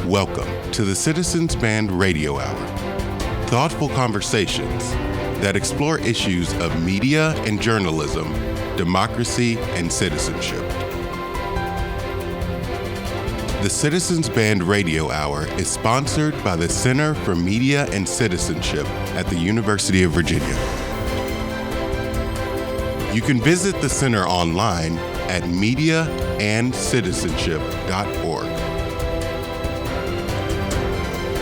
Welcome to the Citizens Band Radio Hour. Thoughtful conversations that explore issues of media and journalism, democracy and citizenship. The Citizens Band Radio Hour is sponsored by the Center for Media and Citizenship at the University of Virginia. You can visit the center online at mediaandcitizenship.org.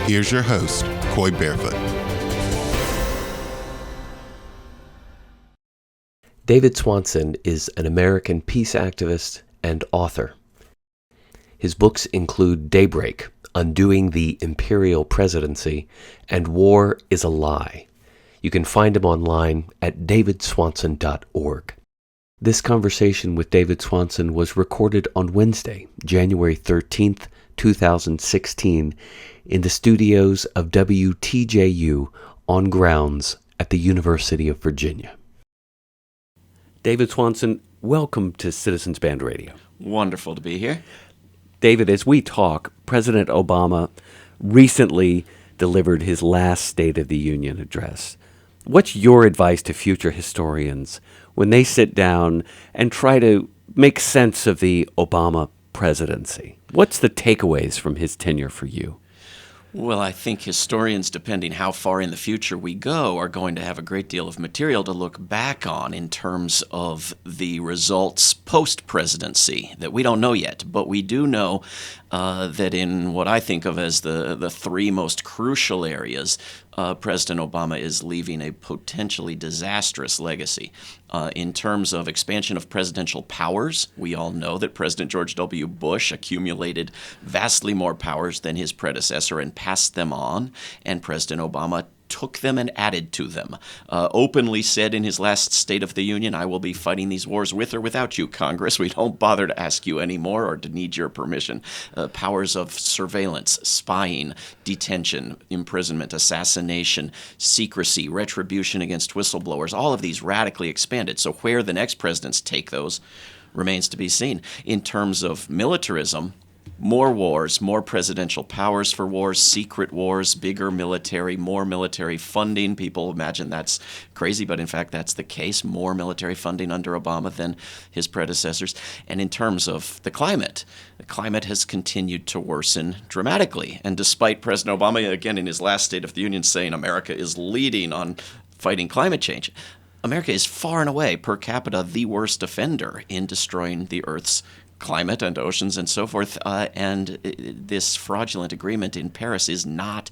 Here's your host, Coy Barefoot. David Swanson is an American peace activist and author. His books include Daybreak, Undoing the Imperial Presidency, and War is a Lie. You can find him online at davidswanson.org. This conversation with David Swanson was recorded on Wednesday, January 13th, 2016, in the studios of WTJU on grounds at the University of Virginia. David Swanson, welcome to Citizens Band Radio. Wonderful to be here. David, as we talk, President Obama recently delivered his last State of the Union address. What's your advice to future historians when they sit down and try to make sense of the Obama presidency? What's the takeaways from his tenure for you? Well, I think historians, depending how far in the future we go, are going to have a great deal of material to look back on in terms of the results post-presidency that we don't know yet. But we do know that in what I think of as the three most crucial areas, President Obama is leaving a potentially disastrous legacy. In terms of expansion of presidential powers, we all know that President George W. Bush accumulated vastly more powers than his predecessor and passed them on, and President Obama took them and added to them. Openly said in his last State of the Union, I will be fighting these wars with or without you, Congress. We don't bother to ask you anymore or to need your permission. Powers of surveillance, spying, detention, imprisonment, assassination, secrecy, retribution against whistleblowers, all of these radically expanded. So where the next presidents take those remains to be seen. In terms of militarism, more wars, more presidential powers for wars, secret wars, bigger military, more military funding. People imagine that's crazy, but in fact that's the case. More military funding under Obama than his predecessors. And in terms of the climate has continued to worsen dramatically. And despite President Obama, again in his last State of the Union, saying America is leading on fighting climate change, America is far and away, per capita, the worst offender in destroying the Earth's climate and oceans and so forth, and this fraudulent agreement in Paris is not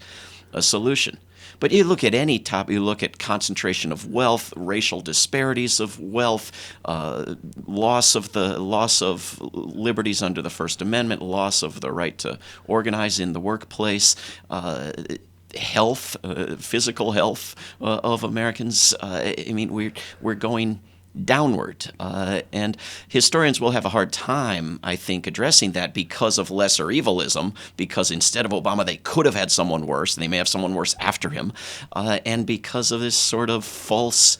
a solution. But you look at any topic, you look at concentration of wealth, racial disparities of wealth, loss of liberties under the First Amendment, loss of the right to organize in the workplace, health, physical health of Americans. We're going downward. And historians will have a hard time, I think, addressing that because of lesser evilism, because instead of Obama, they could have had someone worse, and they may have someone worse after him, and because of this sort of false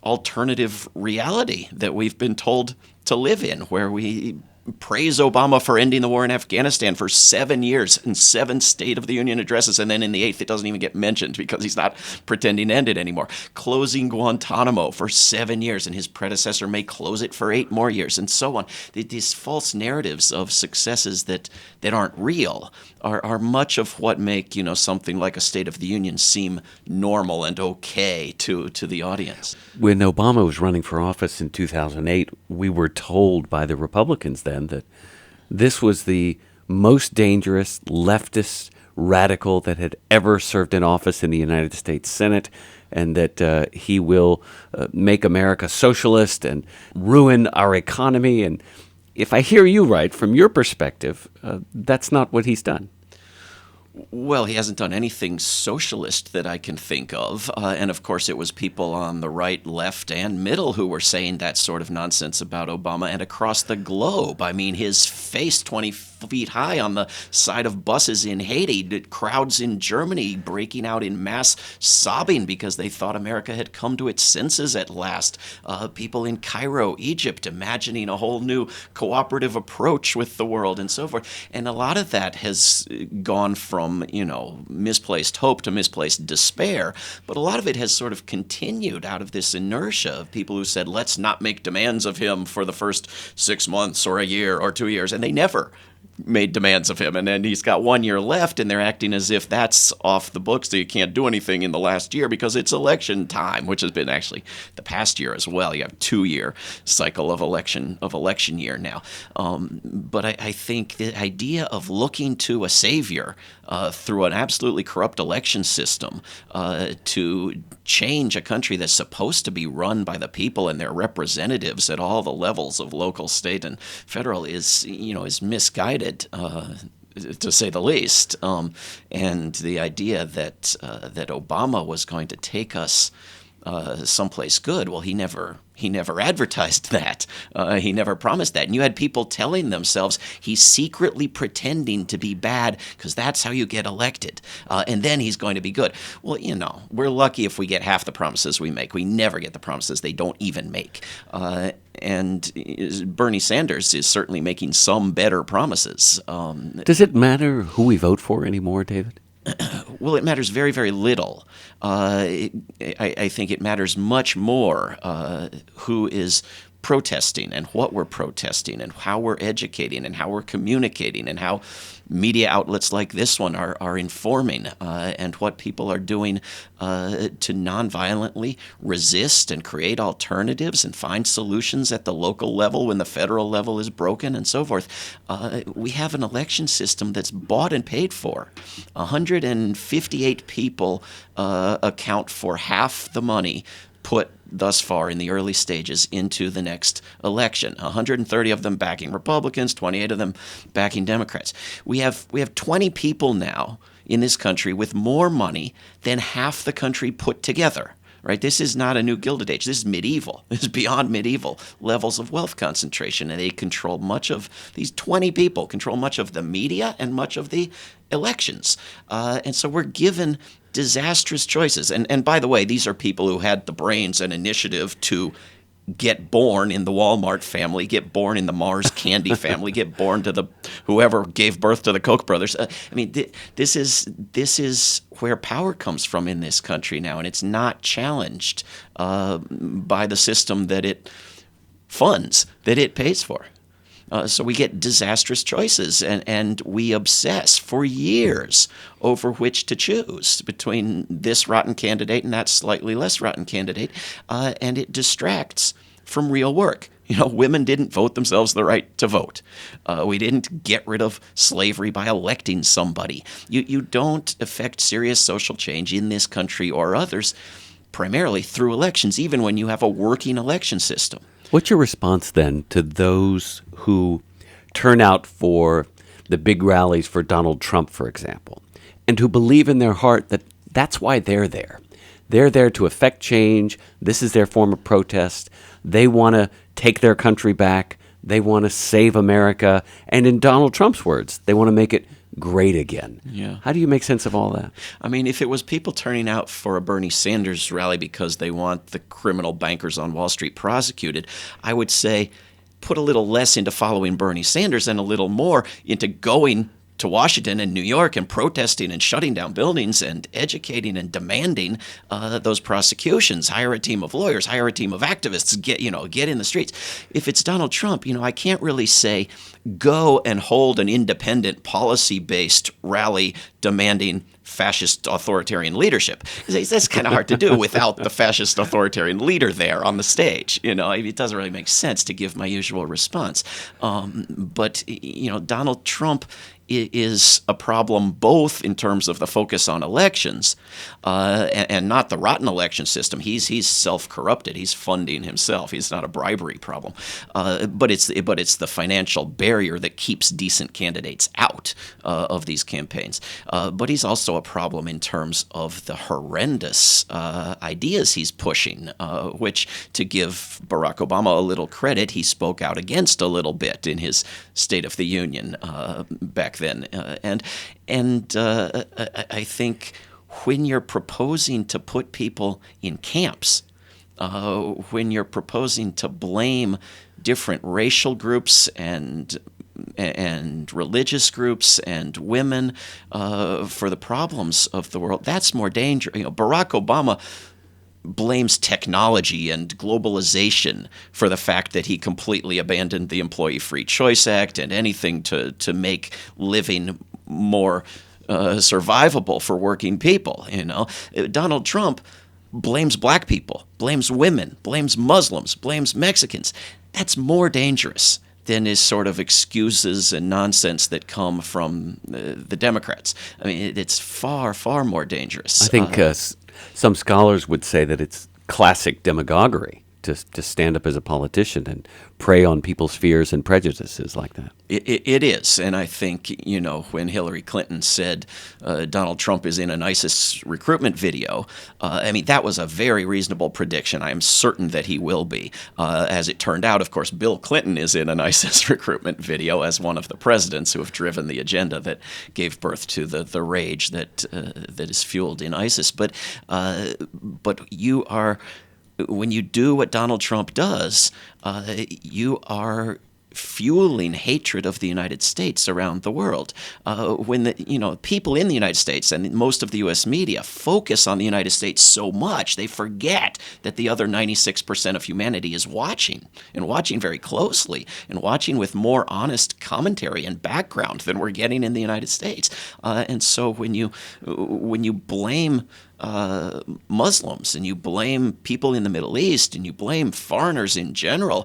alternative reality that we've been told to live in, where we praise Obama for ending the war in Afghanistan for 7 years and 7 State of the Union addresses, and then in the 8th it doesn't even get mentioned because he's not pretending to end it anymore. Closing Guantanamo for 7 years, and his predecessor may close it for 8 more years, and so on. These false narratives of successes that aren't real are much of what make something like a State of the Union seem normal and okay to the audience. When Obama was running for office in 2008, we were told by the Republicans then that this was the most dangerous leftist radical that had ever served in office in the United States Senate, and that he will make America socialist and ruin our economy. And if I hear you right, from your perspective, that's not what he's done. Well, he hasn't done anything socialist that I can think of. And of course, it was people on the right, left, and middle who were saying that sort of nonsense about Obama, and across the globe. I mean, his face 20 feet high on the side of buses in Haiti, crowds in Germany breaking out in mass sobbing because they thought America had come to its senses at last. People in Cairo, Egypt, imagining a whole new cooperative approach with the world and so forth. And a lot of that has gone from, misplaced hope to misplaced despair. But a lot of it has sort of continued out of this inertia of people who said, let's not make demands of him for the first 6 months or a year or 2 years. And they never made demands of him, and then he's got 1 year left, and they're acting as if that's off the books, so you can't do anything in the last year because it's election time, which has been actually the past year as well. You have 2-year cycle of election year now. But I think the idea of looking to a savior through an absolutely corrupt election system to change a country that's supposed to be run by the people and their representatives at all the levels of local, state, and federal is misguided, to say the least. And the idea that Obama was going to take us someplace good, well, he never advertised that. He never promised that. And you had people telling themselves he's secretly pretending to be bad because that's how you get elected. And then he's going to be good. Well, we're lucky if we get half the promises we make. We never get the promises they don't even make. And Bernie Sanders is certainly making some better promises. Does it matter who we vote for anymore, David? Well, it matters very, very little. I think it matters much more who is protesting and what we're protesting and how we're educating and how we're communicating and how media outlets like this one are informing and what people are doing to nonviolently resist and create alternatives and find solutions at the local level when the federal level is broken and so forth. We have an election system that's bought and paid for. 158 people account for half the money put thus far in the early stages into the next election. 130 of them backing Republicans, 28 of them backing Democrats. We have 20 people now in this country with more money than half the country put together. Right? This is not a new Gilded Age. This is medieval. This is beyond medieval levels of wealth concentration. And they control these 20 people control much of the media and much of the elections. And so we're given disastrous choices. And by the way, these are people who had the brains and initiative to get born in the Walmart family, get born in the Mars Candy family, get born to the whoever gave birth to the Koch brothers. This is where power comes from in this country now, and it's not challenged by the system that it funds, that it pays for. So we get disastrous choices, and we obsess for years over which to choose between this rotten candidate and that slightly less rotten candidate, and it distracts from real work. Women didn't vote themselves the right to vote. We didn't get rid of slavery by electing somebody. You don't affect serious social change in this country or others primarily through elections, even when you have a working election system. What's your response then to those who turn out for the big rallies for Donald Trump, for example, and who believe in their heart that that's why they're there? They're there to effect change. This is their form of protest. They want to take their country back. They want to save America. And in Donald Trump's words, they want to make it great again. Yeah. How do you make sense of all that? If it was people turning out for a Bernie Sanders rally because they want the criminal bankers on Wall Street prosecuted, I would say put a little less into following Bernie Sanders and a little more into going to Washington and New York and protesting and shutting down buildings and educating and demanding those prosecutions. Hire a team of lawyers, hire a team of activists, get in the streets. If it's Donald Trump, I can't really say go and hold an independent policy-based rally demanding fascist authoritarian leadership. That's kind of hard to do without the fascist authoritarian leader there on the stage. It doesn't really make sense to give my usual response. But Donald Trump is a problem both in terms of the focus on elections and not the rotten election system. He's self-corrupted. He's funding himself. He's not a bribery problem. But it's the financial barrier that keeps decent candidates out of these campaigns. But he's also a problem in terms of the horrendous ideas he's pushing, which, to give Barack Obama a little credit, he spoke out against a little bit in his State of the Union back then. And I think when you're proposing to put people in camps, when you're proposing to blame different racial groups and religious groups and women for the problems of the world, that's more dangerous. Barack Obama blames technology and globalization for the fact that he completely abandoned the Employee Free Choice Act and anything to make living more survivable for working people. Donald Trump blames black people, blames women, blames Muslims, blames Mexicans. That's more dangerous than is sort of excuses and nonsense that come from the Democrats. I mean, it's far, far more dangerous. I think some scholars would say that it's classic demagoguery to stand up as a politician and prey on people's fears and prejudices like that. It is, and I think, when Hillary Clinton said Donald Trump is in an ISIS recruitment video, that was a very reasonable prediction. I am certain that he will be. As it turned out, of course, Bill Clinton is in an ISIS recruitment video as one of the presidents who have driven the agenda that gave birth to the rage that is fueled in ISIS. But you are... When you do what Donald Trump does, you are fueling hatred of the United States around the world. When the people in the United States and most of the U.S. media focus on the United States so much, they forget that the other 96% of humanity is watching, and watching very closely, and watching with more honest commentary and background than we're getting in the United States. And so when you blame Muslims, and you blame people in the Middle East, and you blame foreigners in general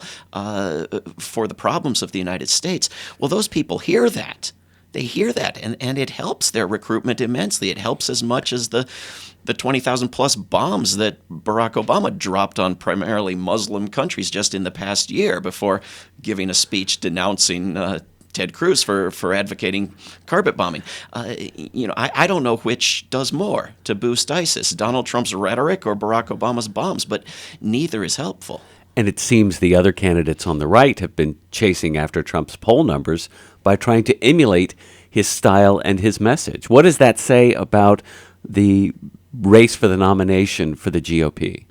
for the problems of the United States, well, those people hear that. They hear that, and it helps their recruitment immensely. It helps as much as the 20,000 plus bombs that Barack Obama dropped on primarily Muslim countries just in the past year before giving a speech denouncing Ted Cruz for advocating carpet bombing. I don't know which does more to boost ISIS, Donald Trump's rhetoric or Barack Obama's bombs, but neither is helpful. And it seems the other candidates on the right have been chasing after Trump's poll numbers by trying to emulate his style and his message. What does that say about the race for the nomination for the GOP?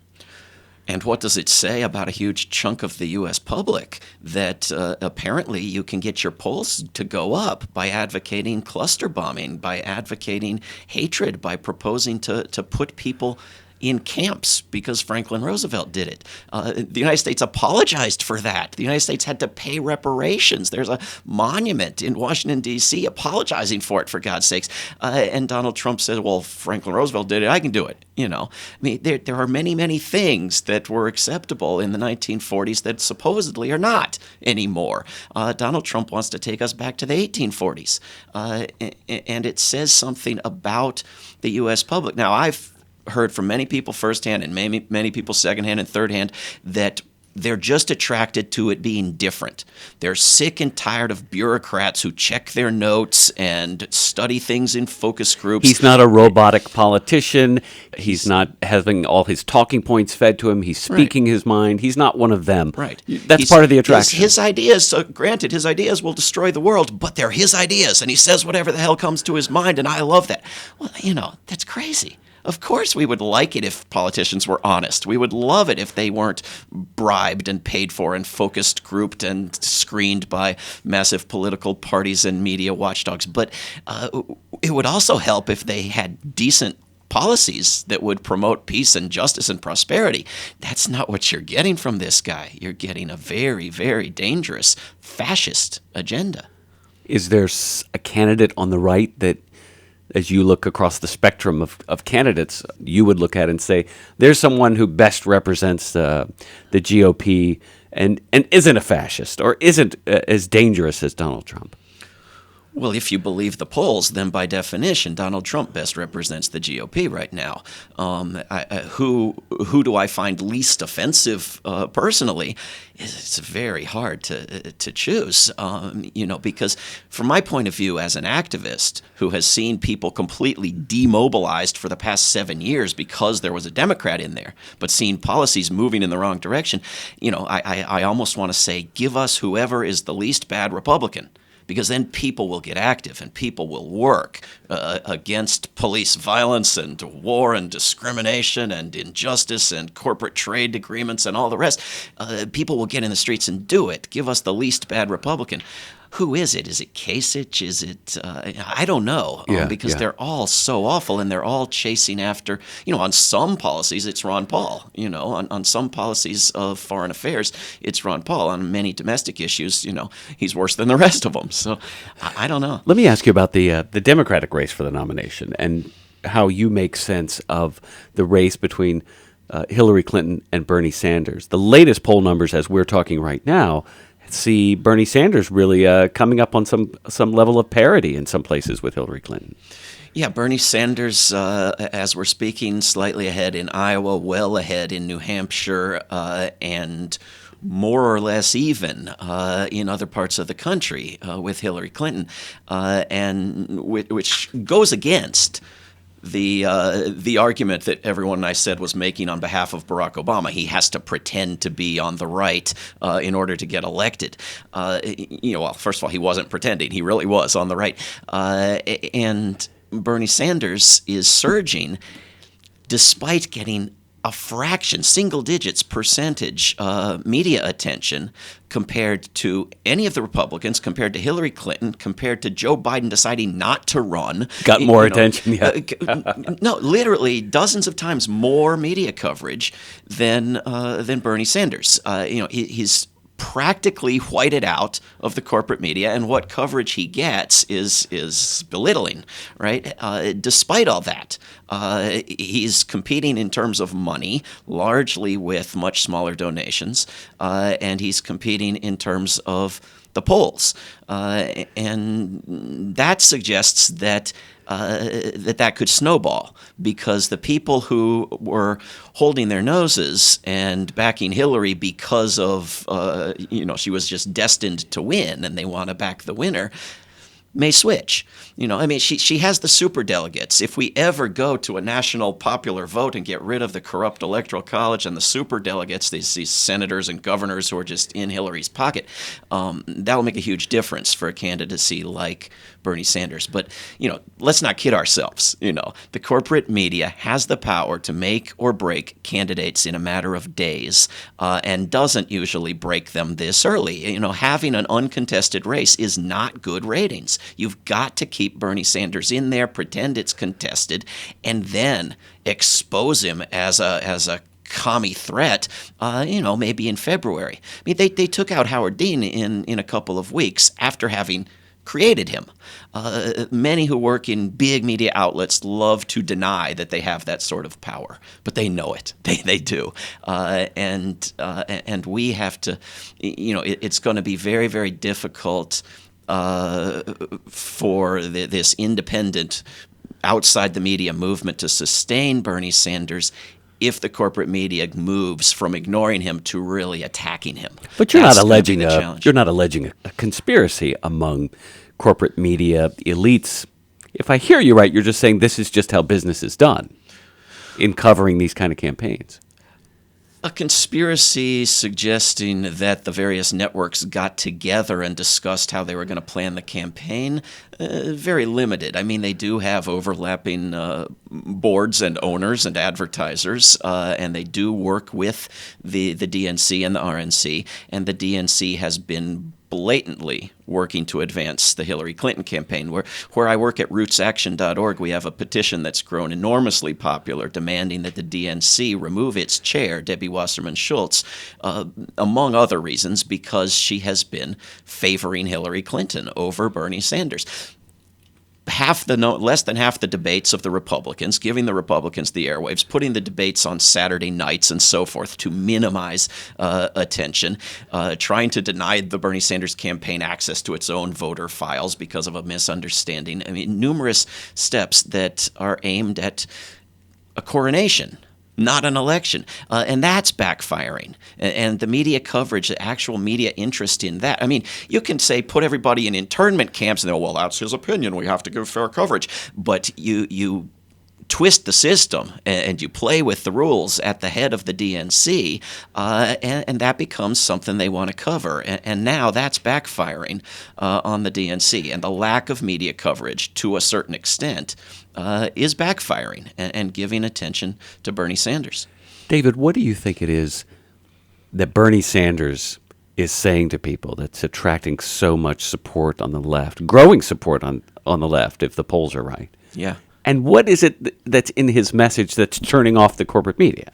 And what does it say about a huge chunk of the U.S. public that apparently you can get your polls to go up by advocating cluster bombing, by advocating hatred, by proposing to put people in camps because Franklin Roosevelt did it. The United States apologized for that. The United States had to pay reparations. There's a monument in Washington, D.C. apologizing for it, for God's sakes. And Donald Trump said, well, Franklin Roosevelt did it, I can do it. There are many, many things that were acceptable in the 1940s that supposedly are not anymore. Donald Trump wants to take us back to the 1840s. And it says something about the U.S. public. Now, I've heard from many people firsthand and many people secondhand and thirdhand that they're just attracted to it being different. They're sick and tired of bureaucrats who check their notes and study things in focus groups. He's not a robotic politician. He's not having all his talking points fed to him. He's speaking his mind. He's not one of them. Right. That's part of the attraction. His ideas, granted, his ideas will destroy the world, but they're his ideas, and he says whatever the hell comes to his mind, and I love that. Well, that's crazy. Of course we would like it if politicians were honest. We would love it if they weren't bribed and paid for and focus grouped and screened by massive political parties and media watchdogs. But it would also help if they had decent policies that would promote peace and justice and prosperity. That's not what you're getting from this guy. You're getting a very, very dangerous fascist agenda. Is there a candidate on the right that, as you look across the spectrum of candidates, you would look at and say, there's someone who best represents the GOP and isn't a fascist or isn't as dangerous as Donald Trump? Well, if you believe the polls, then by definition, Donald Trump best represents the GOP right now. Who do I find least offensive personally? It's very hard to choose, because from my point of view as an activist who has seen people completely demobilized for the past 7 years because there was a Democrat in there, but seen policies moving in the wrong direction, I almost want to say, give us whoever is the least bad Republican. Because then people will get active and people will work against police violence and war and discrimination and injustice and corporate trade agreements and all the rest. People will get in the streets and do it. Give us the least bad Republican. Who is it? Is it Kasich? Is it? I don't know, because they're all so awful, and they're all chasing after. On some policies, it's Ron Paul. On some policies of foreign affairs, it's Ron Paul. On many domestic issues, he's worse than the rest of them. So I don't know. Let me ask you about the Democratic race for the nomination and how you make sense of the race between Hillary Clinton and Bernie Sanders. The latest poll numbers, as we're talking right now, see Bernie Sanders really coming up on some level of parity in some places with Hillary Clinton. Yeah, Bernie Sanders, as we're speaking, slightly ahead in Iowa, well ahead in New Hampshire, and more or less even in other parts of the country with Hillary Clinton, and which goes against the argument that everyone I said was making on behalf of Barack Obama. He has to pretend to be on the right in order to get elected. Well, first of all, he wasn't pretending. He really was on the right. And Bernie Sanders is surging despite getting a fraction, single digits percentage media attention compared to any of the Republicans, compared to Hillary Clinton, compared to Joe Biden deciding not to run. Got more attention, yeah. No, literally dozens of times more media coverage than Bernie Sanders. He's practically whited out of the corporate media, and what coverage he gets is belittling, right? Despite all that, he's competing in terms of money, largely with much smaller donations, and he's competing in terms of the polls. And that suggests that that could snowball, because the people who were holding their noses and backing Hillary because of, she was just destined to win and they want to back the winner, may switch. She has the superdelegates. If we ever go to a national popular vote and get rid of the corrupt electoral college and the superdelegates, these senators and governors who are just in Hillary's pocket, that will make a huge difference for a candidacy like Bernie Sanders. But, let's not kid ourselves. The corporate media has the power to make or break candidates in a matter of days, and doesn't usually break them this early. Having an uncontested race is not good ratings. You've got to keep Bernie Sanders in there, pretend it's contested, and then expose him as a commie threat, maybe in February. They took out Howard Dean in a couple of weeks after having created him. Many who work in big media outlets love to deny that they have that sort of power, but they know it. They do. And we have to, it's going to be very, very difficult for this independent, outside the media movement to sustain Bernie Sanders if the corporate media moves from ignoring him to really attacking him. But you're not alleging a conspiracy among corporate media elites. If I hear you right, you're just saying this is just how business is done in covering these kind of campaigns. A conspiracy suggesting that the various networks got together and discussed how they were going to plan the campaign, very limited. They do have overlapping boards and owners and advertisers, and they do work with the DNC and the RNC, and the DNC has been blatantly working to advance the Hillary Clinton campaign. Where I work at rootsaction.org, we have a petition that's grown enormously popular demanding that the DNC remove its chair, Debbie Wasserman Schultz, among other reasons, because she has been favoring Hillary Clinton over Bernie Sanders. less than half the debates of the Republicans, giving the Republicans the airwaves, putting the debates on Saturday nights and so forth to minimize attention, trying to deny the Bernie Sanders campaign access to its own voter files because of a misunderstanding. I mean, numerous steps that are aimed at a coronation, not an election. And that's backfiring. And the media coverage, the actual media interest in that. I mean, you can say put everybody in internment camps and they'll, well, that's his opinion. We have to give fair coverage. But you twist the system and you play with the rules at the head of the DNC, and that becomes something they want to cover. And now that's backfiring on the DNC. And the lack of media coverage, to a certain extent, is backfiring and giving attention to Bernie Sanders. David, what do you think it is that Bernie Sanders is saying to people that's attracting so much support on the left, growing support on the left, if the polls are right? Yeah. And what is it that's in his message that's turning off the corporate media?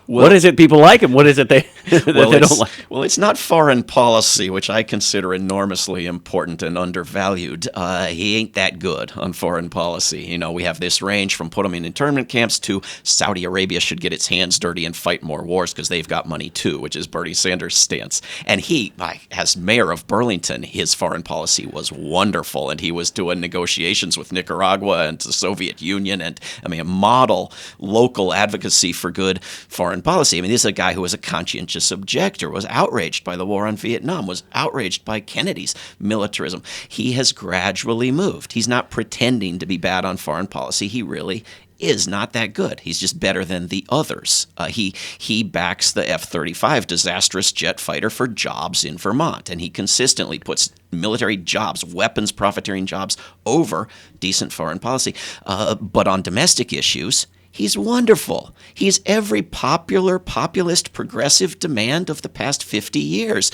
What is it people like him? What is it they don't like? Well, it's not foreign policy, which I consider enormously important and undervalued. He ain't that good on foreign policy. You know, we have this range from put him in internment camps to Saudi Arabia should get its hands dirty and fight more wars because they've got money too, which is Bernie Sanders' stance. And he, as mayor of Burlington, his foreign policy was wonderful, and he was doing negotiations with Nicaragua and the Soviet Union, and I mean, a model local advocacy for good foreign policy. I mean, this is a guy who was a conscientious objector, was outraged by the war on Vietnam, was outraged by Kennedy's militarism. He has gradually moved. He's not pretending to be bad on foreign policy. He really is not that good. He's just better than the others. He backs the F-35 disastrous jet fighter for jobs in Vermont, and he consistently puts military jobs, weapons profiteering jobs, over decent foreign policy. But on domestic issues, he's wonderful. He's every populist, progressive demand of the past 50 years.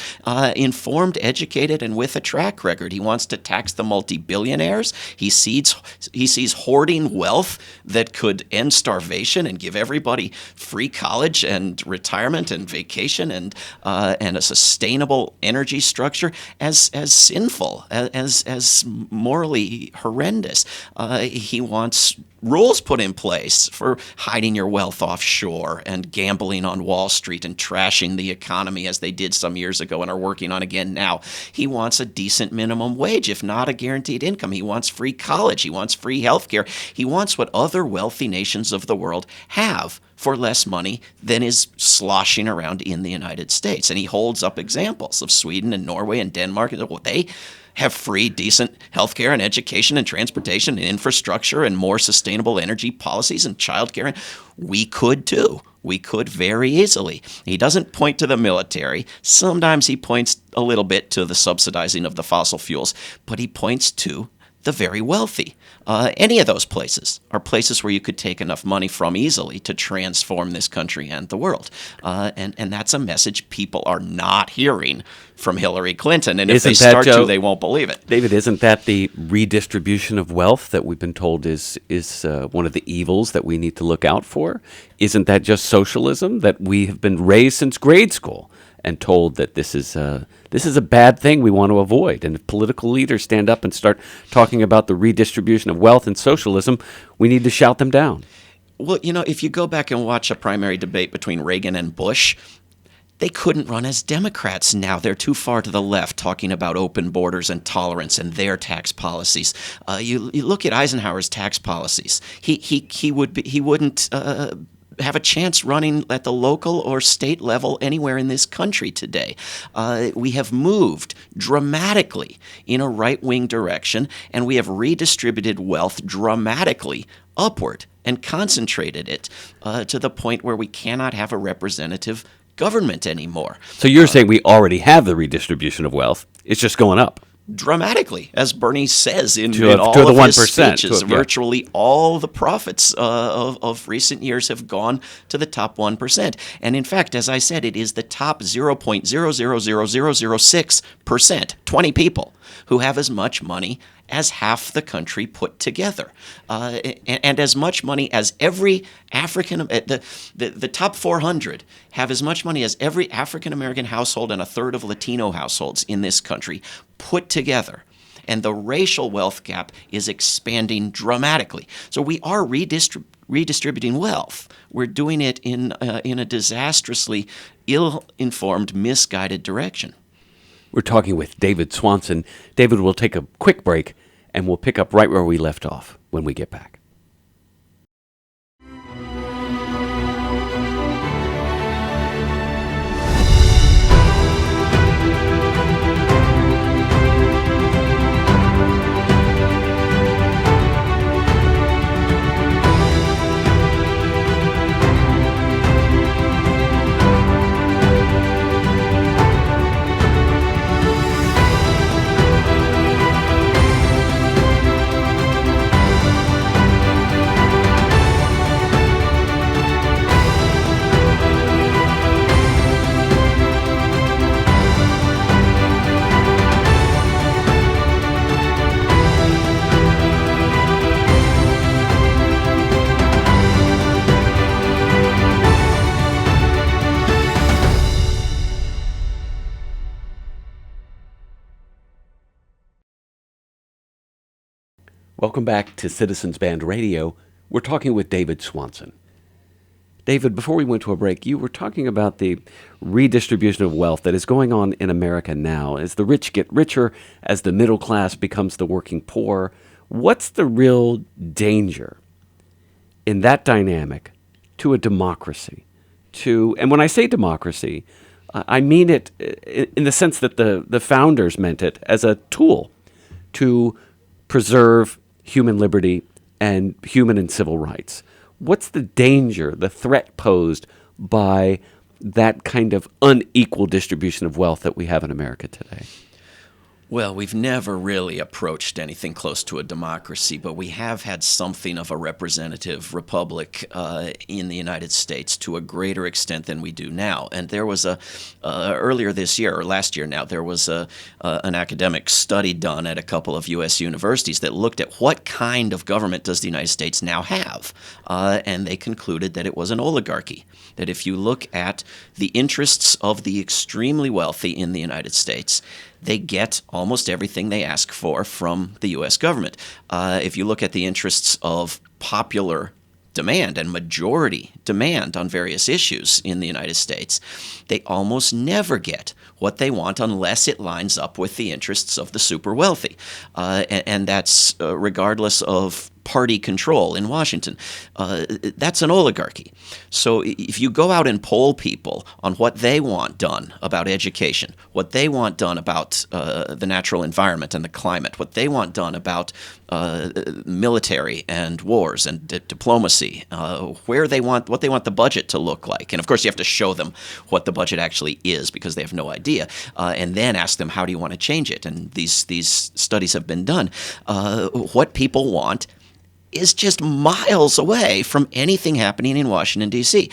Informed, educated, and with a track record. He wants to tax the multi-billionaires. He sees hoarding wealth that could end starvation and give everybody free college and retirement and vacation and a sustainable energy structure as sinful, as morally horrendous. He wants rules put in place for hiding your wealth offshore and gambling on Wall Street and trashing the economy as they did some years ago and are working on again now. He wants a decent minimum wage, if not a guaranteed income. He wants free college. He wants free health care. He wants what other wealthy nations of the world have for less money than is sloshing around in the United States. And he holds up examples of Sweden and Norway and Denmark. They have free, decent healthcare and education and transportation and infrastructure and more sustainable energy policies and childcare. And we could too. We could very easily. He doesn't point to the military. Sometimes he points a little bit to the subsidizing of the fossil fuels, but he points to the very wealthy. Any of those places are places where you could take enough money from easily to transform this country and the world. And that's a message people are not hearing from Hillary Clinton. And if they start to, they won't believe it. David, isn't that the redistribution of wealth that we've been told is one of the evils that we need to look out for? Isn't that just socialism that we have been raised since grade school and told that this is a bad thing we want to avoid? And if political leaders stand up and start talking about the redistribution of wealth and socialism, we need to shout them down. Well, you know, if you go back and watch a primary debate between Reagan and Bush, they couldn't run as Democrats now. They're too far to the left, talking about open borders and tolerance and their tax policies. You look at Eisenhower's tax policies. He wouldn't have a chance running at the local or state level anywhere in this country today. We have moved dramatically in a right-wing direction, and we have redistributed wealth dramatically upward and concentrated it to the point where we cannot have a representative government anymore. So you're saying we already have the redistribution of wealth. It's just going up. Dramatically, as Bernie says in all to of the his 1%, speeches. Virtually all the profits of recent years have gone to the top 1%. And in fact, as I said, it is the top 0.000006%, 20 people, who have as much money as half the country put together, and as much money as every the top 400 have as much money as every African American household and a third of Latino households in this country put together. and the racial wealth gap is expanding dramatically. So we are redistributing wealth. We're doing it in a disastrously ill-informed, misguided direction. We're talking with David Swanson. David, we'll take a quick break, and we'll pick up right where we left off when we get back. Welcome back to Citizens Band Radio. We're talking with David Swanson. David, before we went to a break, you were talking about the redistribution of wealth that is going on in America now. As the rich get richer, as the middle class becomes the working poor, what's the real danger in that dynamic to a democracy? And when I say democracy, I mean it in the sense that the founders meant it as a tool to preserve human liberty and human and civil rights. What's the danger, the threat posed by that kind of unequal distribution of wealth that we have in America today? Well, we've never really approached anything close to a democracy, but we have had something of a representative republic in the United States to a greater extent than we do now. And there was earlier this year, or last year now, there was an academic study done at a couple of U.S. universities that looked at what kind of government does the United States now have. And they concluded that it was an oligarchy, that if you look at the interests of the extremely wealthy in the United States, they get almost everything they ask for from the U.S. government. If you look at the interests of popular demand and majority demand on various issues in the United States, they almost never get what they want unless it lines up with the interests of the super wealthy. And that's regardless of party control in Washington. That's an oligarchy. So if you go out and poll people on what they want done about education, what they want done about the natural environment and the climate, what they want done about military and wars and diplomacy, what they want the budget to look like. And of course you have to show them what the budget actually is because they have no idea. And then ask them, how do you want to change it? And these studies have been done. What people want is just miles away from anything happening in Washington, D.C.,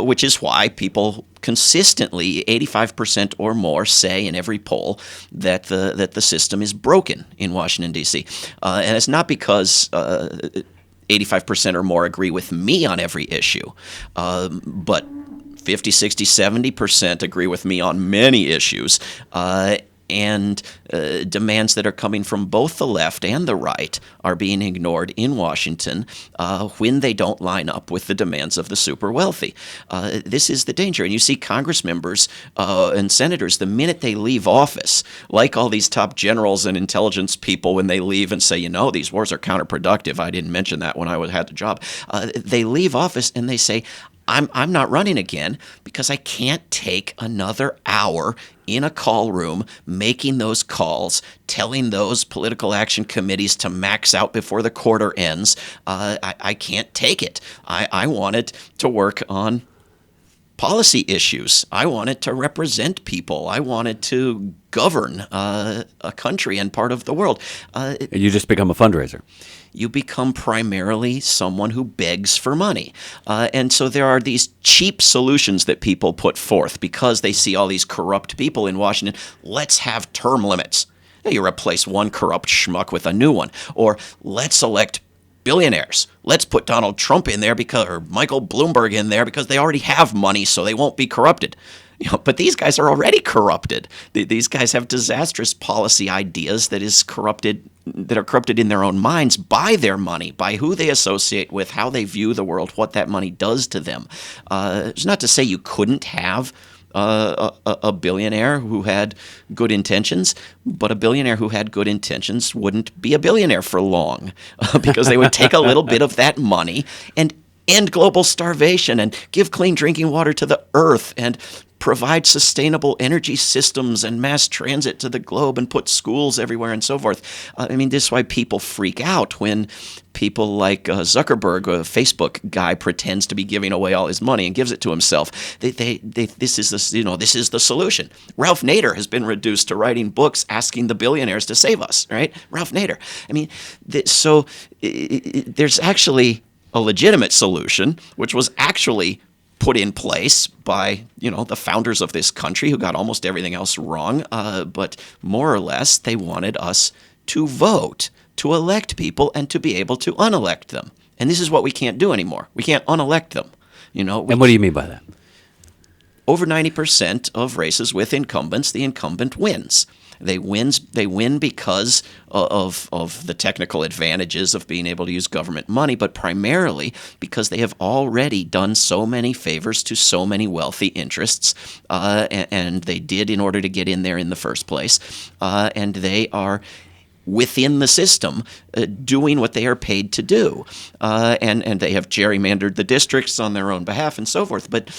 which is why people consistently, 85% or more, say in every poll that the system is broken in Washington, D.C. And it's not because 85% or more agree with me on every issue, but 50, 60, 70% agree with me on many issues. And demands that are coming from both the left and the right are being ignored in Washington when they don't line up with the demands of the super wealthy. This is the danger. And you see Congress members and senators, the minute they leave office, like all these top generals and intelligence people, when they leave and say, these wars are counterproductive. I didn't mention that when I had the job. They leave office and they say, I'm not running again because I can't take another hour in a call room making those calls, telling those political action committees to max out before the quarter ends. I can't take it. I wanted to work on policy issues. I wanted to represent people. I wanted to govern a country and part of the world. You just become a fundraiser. You become primarily someone who begs for money. And so there are these cheap solutions that people put forth because they see all these corrupt people in Washington. Let's have term limits. You replace one corrupt schmuck with a new one. Or let's elect billionaires. Let's put Donald Trump in there or Michael Bloomberg in there because they already have money, so they won't be corrupted. But these guys are already corrupted. These guys have disastrous policy ideas that are corrupted in their own minds by their money, by who they associate with, how they view the world, what that money does to them. It's not to say you couldn't have a billionaire who had good intentions, but a billionaire who had good intentions wouldn't be a billionaire for long because they would take a little bit of that money and end global starvation and give clean drinking water to the earth and provide sustainable energy systems and mass transit to the globe and put schools everywhere and so forth. This is why people freak out when people like Zuckerberg, a Facebook guy, pretends to be giving away all his money and gives it to himself. This is the solution. Ralph Nader has been reduced to writing books asking the billionaires to save us, right? Ralph Nader. There's actually a legitimate solution, which was actually put in place by, the founders of this country who got almost everything else wrong. But more or less, they wanted us to vote, to elect people, and to be able to unelect them. And this is what we can't do anymore. We can't unelect them. And what do you mean by that? Over 90% of races with incumbents, the incumbent wins. They win because of the technical advantages of being able to use government money, but primarily because they have already done so many favors to so many wealthy interests, and they did in order to get in there in the first place, and they are within the system doing what they are paid to do, and they have gerrymandered the districts on their own behalf and so forth, but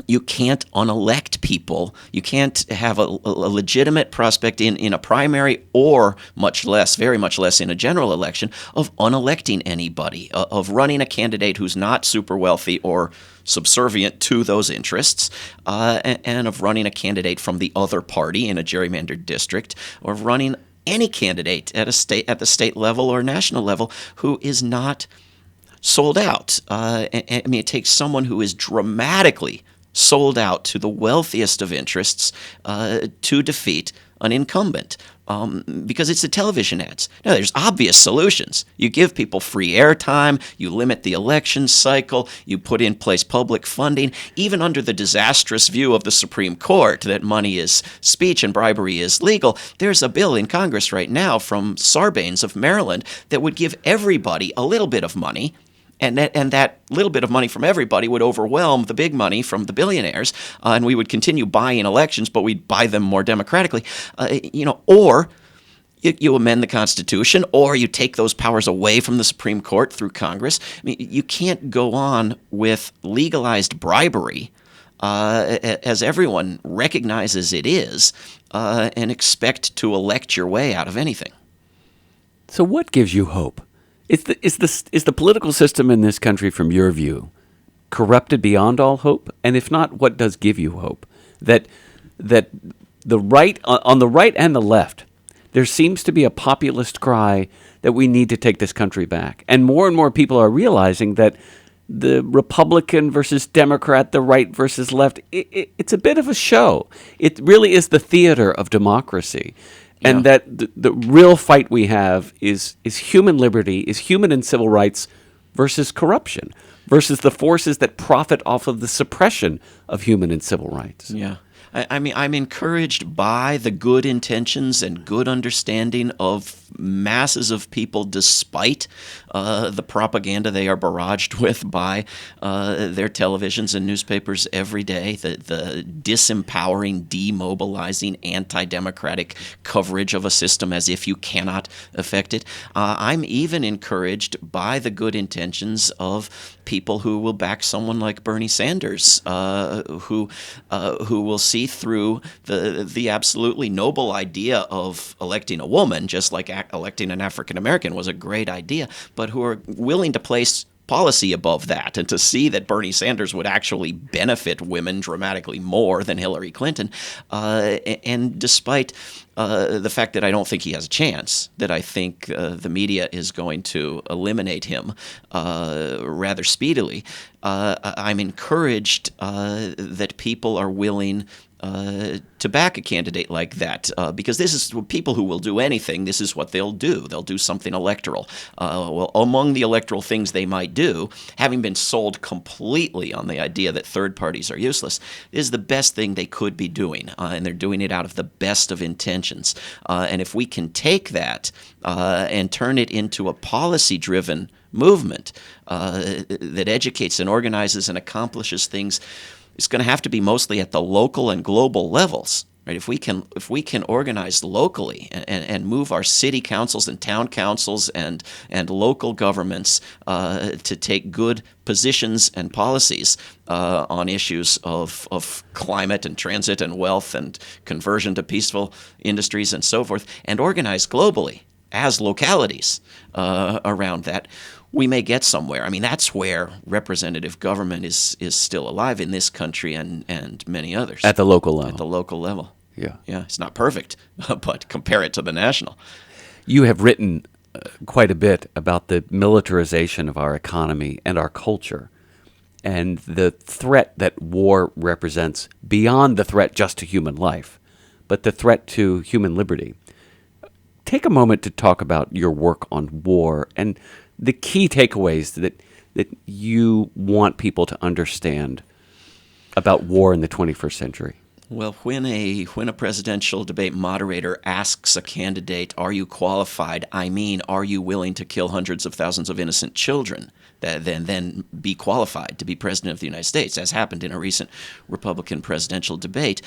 you can't unelect people. You can't have a legitimate prospect in a primary or very much less in a general election of unelecting anybody, of running a candidate who's not super wealthy or subservient to those interests, and of running a candidate from the other party in a gerrymandered district, or of running any candidate at the state level or national level who is not sold out. It takes someone who is dramatically sold out to the wealthiest of interests to defeat an incumbent, because it's the television ads. Now, there's obvious solutions. You give people free airtime, you limit the election cycle, you put in place public funding, even under the disastrous view of the Supreme Court that money is speech and bribery is legal. There's a bill in Congress right now from Sarbanes of Maryland that would give everybody a little bit of money, and that little bit of money from everybody would overwhelm the big money from the billionaires, and we would continue buying elections, but we'd buy them more democratically. Or you amend the Constitution, or you take those powers away from the Supreme Court through Congress. You can't go on with legalized bribery, as everyone recognizes it is, and expect to elect your way out of anything. So what gives you hope? Is the political system in this country, from your view, corrupted beyond all hope? And if not, what does give you hope? That the right, on the right and the left, there seems to be a populist cry that we need to take this country back. And more people are realizing that the Republican versus Democrat, the right versus left, it's a bit of a show. It really is the theater of democracy. And that the real fight we have is human liberty, is human and civil rights versus corruption, versus the forces that profit off of the suppression of human and civil rights. Yeah. I'm encouraged by the good intentions and good understanding of masses of people, despite the propaganda they are barraged with by their televisions and newspapers every day, the disempowering, demobilizing, anti-democratic coverage of a system as if you cannot affect it. I'm even encouraged by the good intentions of people who will back someone like Bernie Sanders, who will see through the absolutely noble idea of electing a woman, just like electing an African American was a great idea, but who are willing to place policy above that and to see that Bernie Sanders would actually benefit women dramatically more than Hillary Clinton. And despite the fact that I don't think he has a chance, that I think the media is going to eliminate him rather speedily, I'm encouraged that people are willing to back a candidate like that, because this is people who will do anything. This is what they'll do. They'll do something electoral. Well, among the electoral things they might do, having been sold completely on the idea that third parties are useless, is the best thing they could be doing, and they're doing it out of the best of intentions. And if we can take that and turn it into a policy-driven movement that educates and organizes and accomplishes things, it's going to have to be mostly at the local and global levels. Right? If we can organize locally and move our city councils and town councils and local governments to take good positions and policies on issues of climate and transit and wealth and conversion to peaceful industries and so forth, and organize globally as localities around that, we may get somewhere. I mean, that's where representative government is still alive in this country and many others. At the local level. At the local level. Yeah. Yeah, it's not perfect, but compare it to the national. You have written quite a bit about the militarization of our economy and our culture and the threat that war represents beyond the threat just to human life, but the threat to human liberty. Take a moment to talk about your work on war and the key takeaways that you want people to understand about war in the 21st century. Well, when a presidential debate moderator asks a candidate, "Are you qualified?" I mean, are you willing to kill hundreds of thousands of innocent children, then be qualified to be president of the United States, as happened in a recent Republican presidential debate?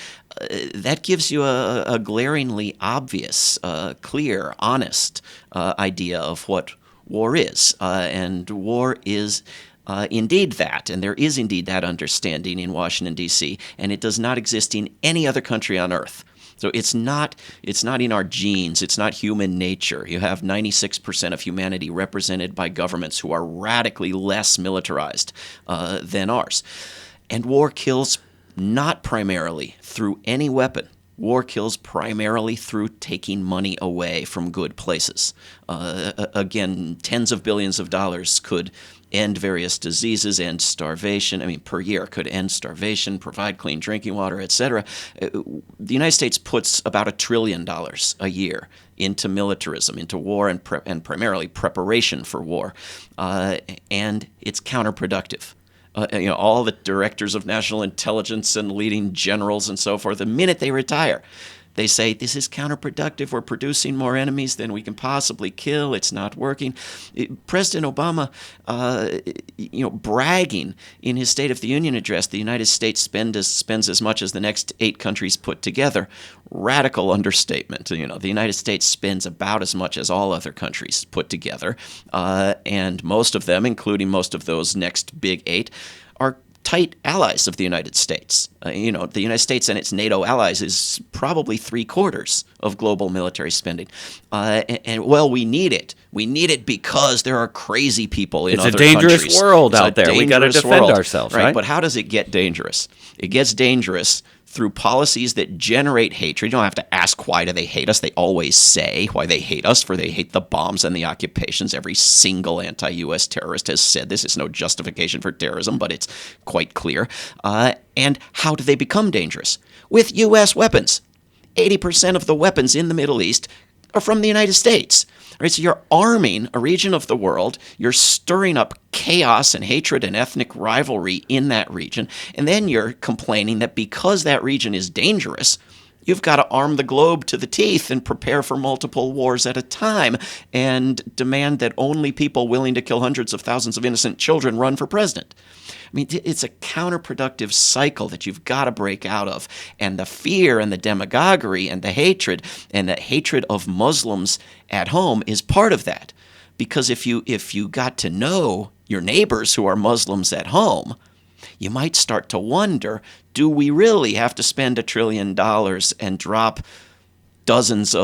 That gives you a glaringly obvious, clear, honest idea of what war is, and war is indeed that, and there is indeed that understanding in Washington, D.C., and it does not exist in any other country on earth. So it's not in our genes. It's not human nature. You have 96% of humanity represented by governments who are radically less militarized than ours. And war kills not primarily through any weapon. War kills primarily through taking money away from good places. Again, tens of billions of dollars could end various diseases, end starvation. I mean, per year could end starvation, provide clean drinking water, etc. The United States puts about $1 trillion a year into militarism, into war, and primarily preparation for war, and it's counterproductive. All the directors of national intelligence and leading generals and so forth, the minute they retire, they say, this is counterproductive. We're producing more enemies than we can possibly kill. It's not working. President Obama, bragging in his State of the Union address, the United States spends as much as the next 8 countries put together. Radical understatement. The United States spends about as much as all other countries put together, and most of them, including most of those next big 8, are tight allies of the United States. The United States and its NATO allies is probably 3/4 of global military spending. We need it. We need it because there are crazy people in other countries. It's a dangerous world out there. We got to defend ourselves, right? But how does it get dangerous? It gets dangerous through policies that generate hatred. You don't have to ask why do they hate us. They always say why they hate us, for they hate the bombs and the occupations. Every single anti-U.S. terrorist has said this. Is no justification for terrorism, but it's quite clear. And how do they become dangerous? With U.S. weapons. 80% of the weapons in the Middle East are from the United States. Right, so you're arming a region of the world, you're stirring up chaos and hatred and ethnic rivalry in that region, and then you're complaining that because that region is dangerous, you've got to arm the globe to the teeth and prepare for multiple wars at a time and demand that only people willing to kill hundreds of thousands of innocent children run for president. I mean, it's a counterproductive cycle that you've got to break out of. And the fear and the demagoguery and the hatred of Muslims at home is part of that. Because if you got to know your neighbors who are Muslims at home, you might start to wonder, do we really have to spend $1 trillion and drop dozens,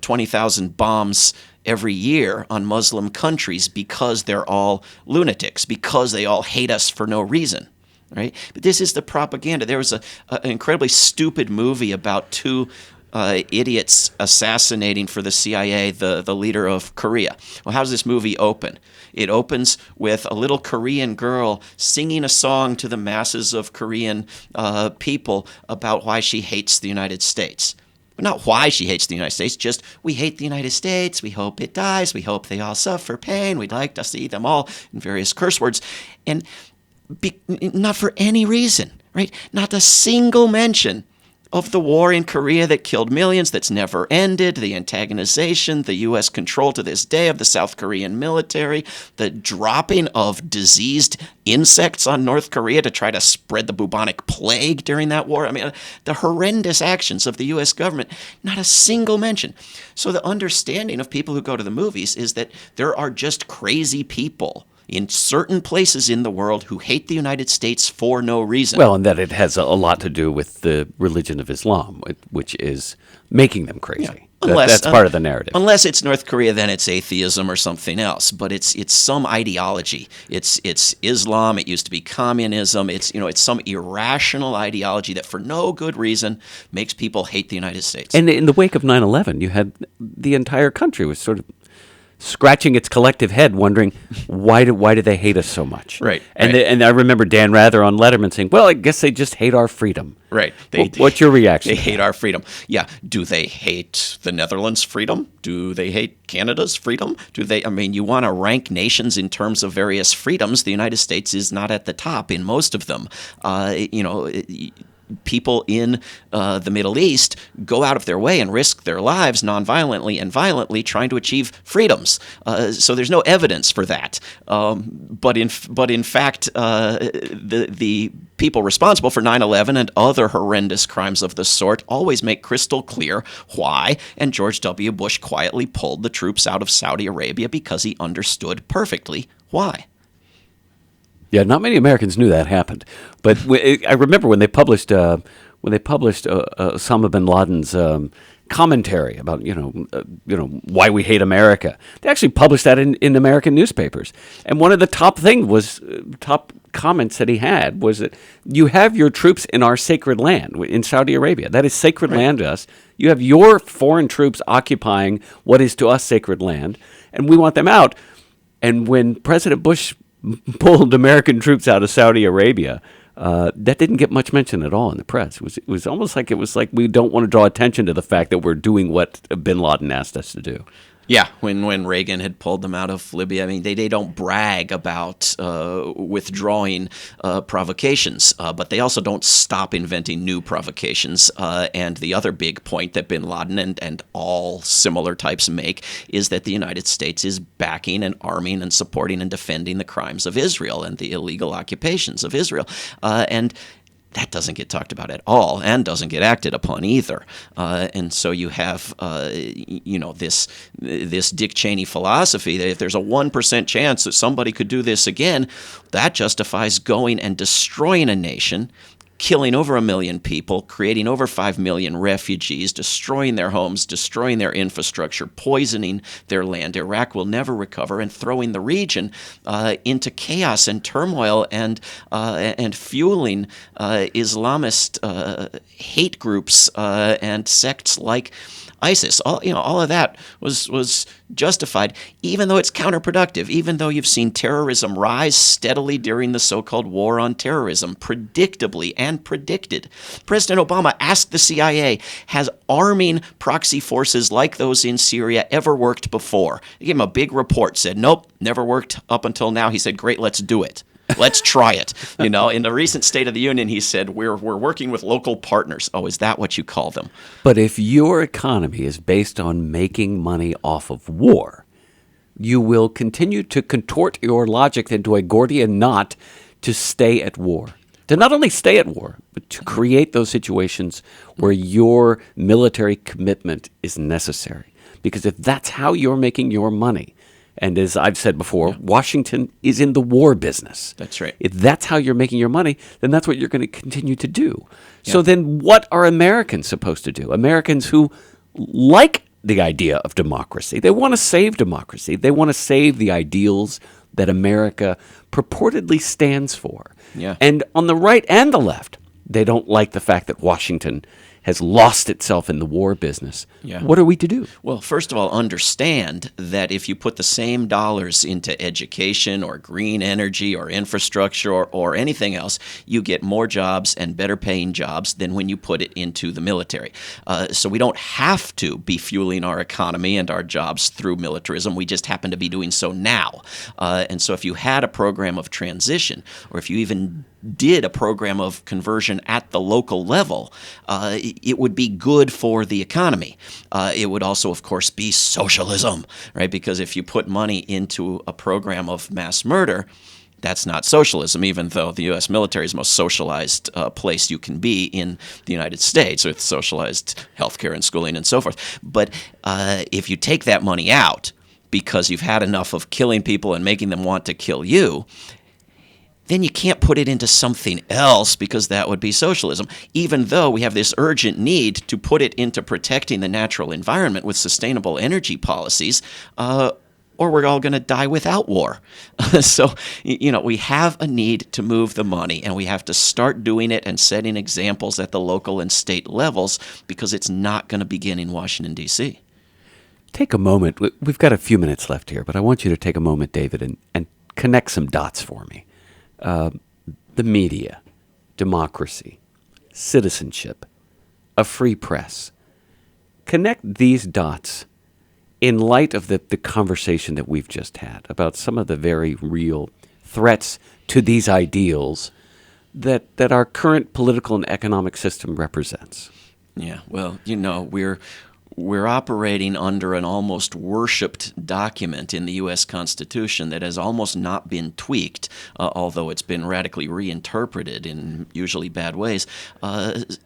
20,000 bombs every year on Muslim countries because they're all lunatics, because they all hate us for no reason, right? But this is the propaganda. There was an incredibly stupid movie about 2 idiots assassinating for the CIA the leader of Korea. Well, how does this movie open? It opens with a little Korean girl singing a song to the masses of Korean people about why she hates the United States. But not why she hates the United States, just we hate the United States, we hope it dies, we hope they all suffer pain, we'd like to see them all in various curse words. And not for any reason, right? Not a single mention of the war in Korea that killed millions, that's never ended, the antagonization, the U.S. control to this day of the South Korean military, the dropping of diseased insects on North Korea to try to spread the bubonic plague during that war. I mean, the horrendous actions of the U.S. government, not a single mention. So the understanding of people who go to the movies is that there are just crazy people in certain places in the world who hate the United States for no reason. Well, and that it has a lot to do with the religion of Islam, which is making them crazy. Yeah. That's part of the narrative. Unless it's North Korea, then it's atheism or something else. But it's some ideology. It's Islam. It used to be communism. It's some irrational ideology that for no good reason makes people hate the United States. And in the wake of 9/11, you had the entire country was sort of scratching its collective head, wondering why do they hate us so much? Right. And I remember Dan Rather on Letterman saying, "Well, I guess they just hate our freedom." Right. What's your reaction? They hate our freedom. Yeah. Do they hate the Netherlands' freedom? Do they hate Canada's freedom? You want to rank nations in terms of various freedoms. The United States is not at the top in most of them. People in the Middle East go out of their way and risk their lives nonviolently and violently trying to achieve freedoms. So there's no evidence for that. But in fact, the people responsible for 9/11 and other horrendous crimes of the sort always make crystal clear why. And George W. Bush quietly pulled the troops out of Saudi Arabia because he understood perfectly why. Yeah, not many Americans knew that happened. But I remember when they published Osama bin Laden's commentary about why we hate America. They actually published that in American newspapers. And one of the top comments that he had was that you have your troops in our sacred land in Saudi Arabia. That is sacred land to us. You have your foreign troops occupying what is to us sacred land, and we want them out. And when President Bush pulled American troops out of Saudi Arabia, that didn't get much mention at all in the press. It was almost like we don't want to draw attention to the fact that we're doing what bin Laden asked us to do. Yeah, when Reagan had pulled them out of Libya, I mean, they don't brag about withdrawing provocations, but they also don't stop inventing new provocations. And the other big point that bin Laden and all similar types make is that the United States is backing and arming and supporting and defending the crimes of Israel and the illegal occupations of Israel. And that doesn't get talked about at all and doesn't get acted upon either. And so you have, this Dick Cheney philosophy that if there's a 1% chance that somebody could do this again, that justifies going and destroying a nation, killing over 1 million people, creating over 5 million refugees, destroying their homes, destroying their infrastructure, poisoning their land. Iraq will never recover, and throwing the region into chaos and turmoil and fueling Islamist hate groups and sects like ISIS. All of that was justified, even though it's counterproductive, even though you've seen terrorism rise steadily during the so-called war on terrorism, predictably and predicted. President Obama asked the CIA, has arming proxy forces like those in Syria ever worked before? He gave him a big report, said, nope, never worked up until now. He said, great, let's do it. Let's try it. In the recent State of the Union, he said, we're working with local partners. Oh, is that what you call them? But if your economy is based on making money off of war, you will continue to contort your logic into a Gordian knot to stay at war. To not only stay at war, but to create those situations where your military commitment is necessary. Because if that's how you're making your money, and as I've said before, Washington is in the war business. That's right. If that's how you're making your money, then that's what you're going to continue to do. Yeah. So then what are Americans supposed to do? Americans who like the idea of democracy. They want to save democracy. They want to save the ideals that America purportedly stands for. Yeah. And on the right and the left, they don't like the fact that Washington has lost itself in the war business. Yeah. What are we to do? Well, first of all, understand that if you put the same dollars into education or green energy or infrastructure or anything else, you get more jobs and better paying jobs than when you put it into the military. So we don't have to be fueling our economy and our jobs through militarism. We just happen to be doing so now. And so if you had a program of transition, or if you even did a program of conversion at the local level, it would be good for the economy. It would also, of course, be socialism, right? Because if you put money into a program of mass murder, that's not socialism, even though the U.S. military is the most socialized place you can be in the United States, with socialized healthcare and schooling and so forth. But if you take that money out because you've had enough of killing people and making them want to kill you, then you can't put it into something else, because that would be socialism, even though we have this urgent need to put it into protecting the natural environment with sustainable energy policies, or we're all going to die without war. So, we have a need to move the money, and we have to start doing it and setting examples at the local and state levels, because it's not going to begin in Washington, D.C. Take a moment. We've got a few minutes left here, but I want you to take a moment, David, and connect some dots for me. The media, democracy, citizenship, a free press. Connect these dots in light of the conversation that we've just had about some of the very real threats to these ideals that our current political and economic system represents. Yeah, well, we're operating under an almost worshipped document in the U.S. Constitution that has almost not been tweaked, although it's been radically reinterpreted in usually bad ways,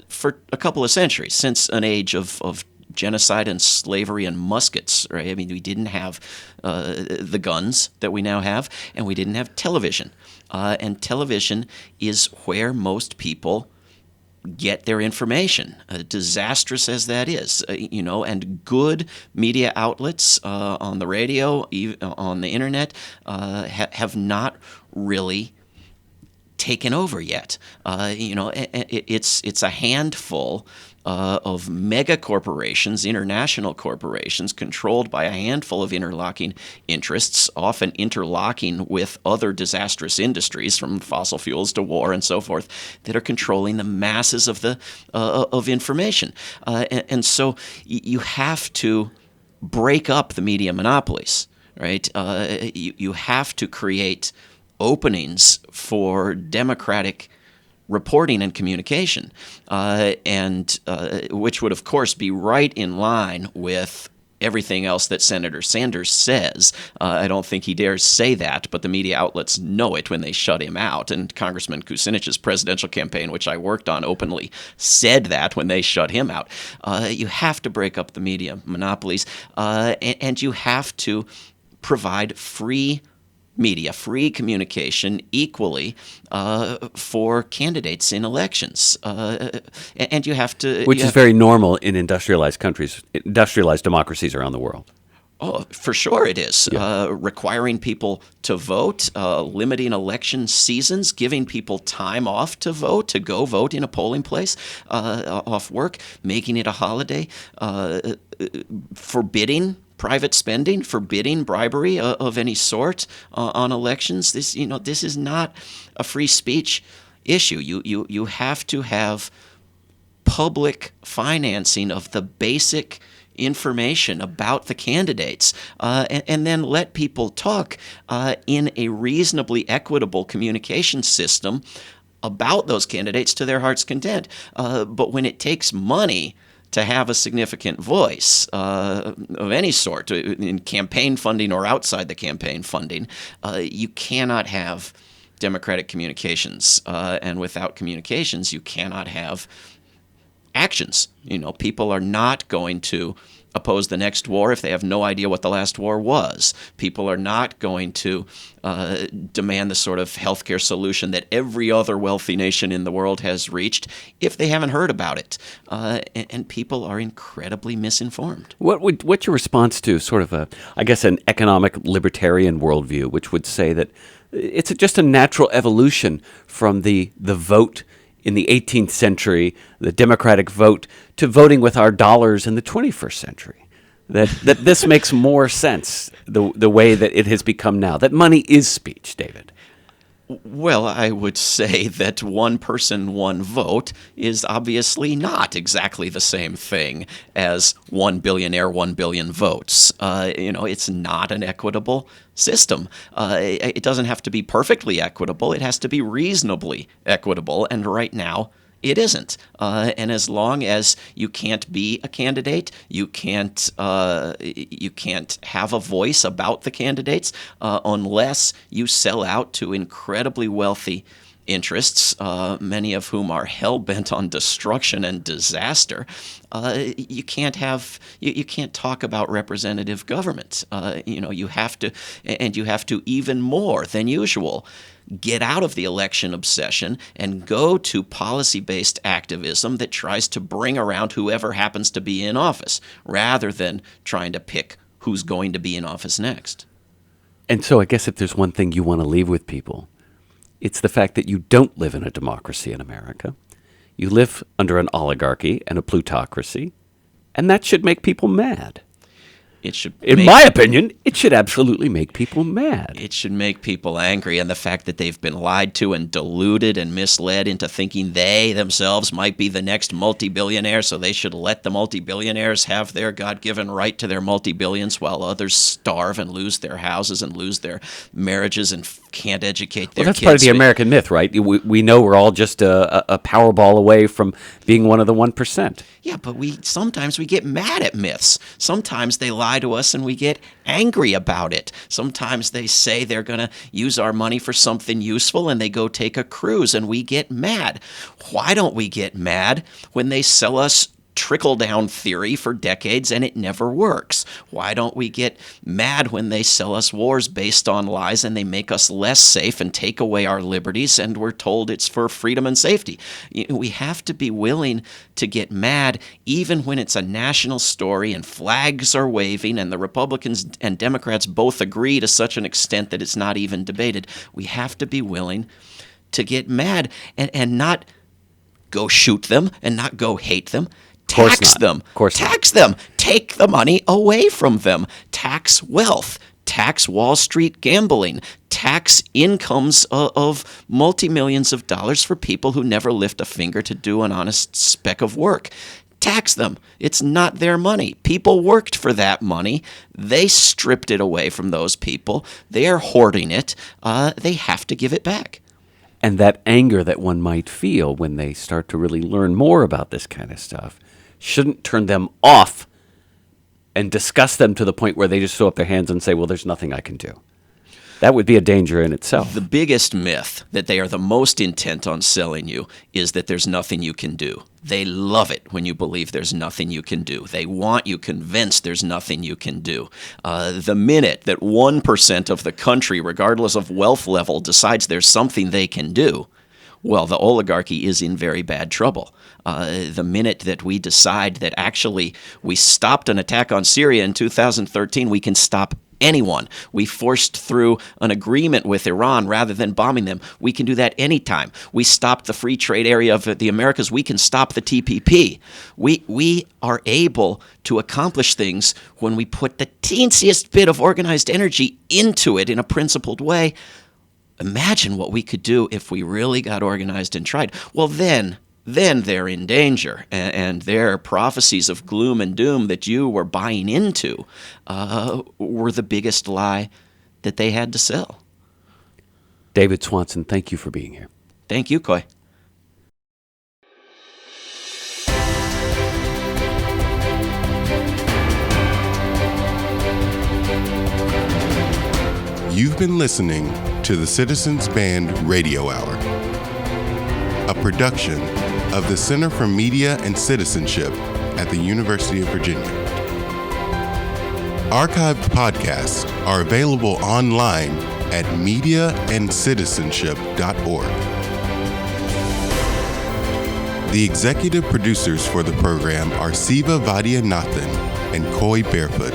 for a couple of centuries, since an age of genocide and slavery and muskets, right? I mean, we didn't have the guns that we now have, and we didn't have television. And television is where most people get their information, disastrous as that is, and good media outlets on the radio, on the internet, have not really taken over yet. It's a handful of mega corporations, international corporations, controlled by a handful of interlocking interests, often interlocking with other disastrous industries, from fossil fuels to war and so forth, that are controlling the masses of of information. And so you have to break up the media monopolies, right? You have to create openings for democratic reporting and communication, and which would, of course, be right in line with everything else that Senator Sanders says. I don't think he dares say that, but the media outlets know it when they shut him out. And Congressman Kucinich's presidential campaign, which I worked on, openly said that when they shut him out. You have to break up the media monopolies, and you have to provide free media, free communication equally for candidates in elections. And you have to... Which is very normal in industrialized countries, industrialized democracies around the world. Oh, for sure it is. Yeah. Requiring people to vote, limiting election seasons, giving people time off to vote, to go vote in a polling place, off work, making it a holiday, forbidding private spending, forbidding bribery of any sort on elections. This is not a free speech issue. You have to have public financing of the basic information about the candidates, and then let people talk in a reasonably equitable communication system about those candidates to their heart's content. But when it takes money to have a significant voice of any sort, in campaign funding or outside the campaign funding, you cannot have democratic communications. And without communications, you cannot have actions. People are not going to oppose the next war if they have no idea what the last war was. People are not going to demand the sort of healthcare solution that every other wealthy nation in the world has reached if they haven't heard about it. And people are incredibly misinformed. What's your response to sort of an economic libertarian worldview, which would say that it's just a natural evolution from the vote in the 18th century, the democratic vote, to voting with our dollars in the 21st century. That this makes more sense, the way that it has become now, that money is speech, David. Well, I would say that one person, one vote is obviously not exactly the same thing as one billionaire, 1 billion votes. It's not an equitable system. It doesn't have to be perfectly equitable. It has to be reasonably equitable. And right now, it isn't. And as long as you can't be a candidate, you can't have a voice about the candidates unless you sell out to incredibly wealthy interests, many of whom are hell-bent on destruction and disaster. You can't talk about representative government. You have to even more than usual get out of the election obsession and go to policy-based activism that tries to bring around whoever happens to be in office, rather than trying to pick who's going to be in office next. And so I guess if there's one thing you want to leave with people, it's the fact that you don't live in a democracy in America. You live under an oligarchy and a plutocracy, and that should make people mad. In my opinion, it should absolutely make people mad. It should make people angry, and the fact that they've been lied to and deluded and misled into thinking they themselves might be the next multi-billionaire, so they should let the multi-billionaires have their God-given right to their multi-billions while others starve and lose their houses and lose their marriages and can't educate their kids. Well, that's part of the American myth, right? We know we're all just a Powerball away from being one of the 1%. Yeah, but sometimes we get mad at myths. Sometimes they lie to us and we get angry about it. Sometimes they say they're going to use our money for something useful and they go take a cruise and we get mad. Why don't we get mad when they sell us trickle-down theory for decades and it never works? Why don't we get mad when they sell us wars based on lies and they make us less safe and take away our liberties and we're told it's for freedom and safety? We have to be willing to get mad even when it's a national story and flags are waving and the Republicans and Democrats both agree to such an extent that it's not even debated. We have to be willing to get mad and not go shoot them and not go hate them. Tax them. Tax them. Take the money away from them. Tax wealth. Tax Wall Street gambling. Tax incomes of multi-millions of dollars for people who never lift a finger to do an honest speck of work. Tax them. It's not their money. People worked for that money. They stripped it away from those people. They are hoarding it. They have to give it back. And that anger that one might feel when they start to really learn more about this kind of stuff shouldn't turn them off and disgust them to the point where they just throw up their hands and say, well, there's nothing I can do. That would be a danger in itself. The biggest myth that they are the most intent on selling you is that there's nothing you can do. They love it when you believe there's nothing you can do. They want you convinced there's nothing you can do. The minute that 1% of the country, regardless of wealth level, decides there's something they can do, well, the oligarchy is in very bad trouble. The minute that we decide that actually we stopped an attack on Syria in 2013, we can stop anyone. We forced through an agreement with Iran rather than bombing them. We can do that anytime. We stopped the free trade area of the Americas. We can stop the TPP. We are able to accomplish things when we put the teensiest bit of organized energy into it in a principled way. Imagine what we could do if we really got organized and tried. Well, then they're in danger, and their prophecies of gloom and doom that you were buying into were the biggest lie that they had to sell. David Swanson, thank you for being here. Thank you, Coy. You've been listening to the Citizens Band Radio Hour, a production of the Center for Media and Citizenship at the University of Virginia. Archived podcasts are available online at mediaandcitizenship.org. The executive producers for the program are Siva Vaidyanathan and Coy Barefoot.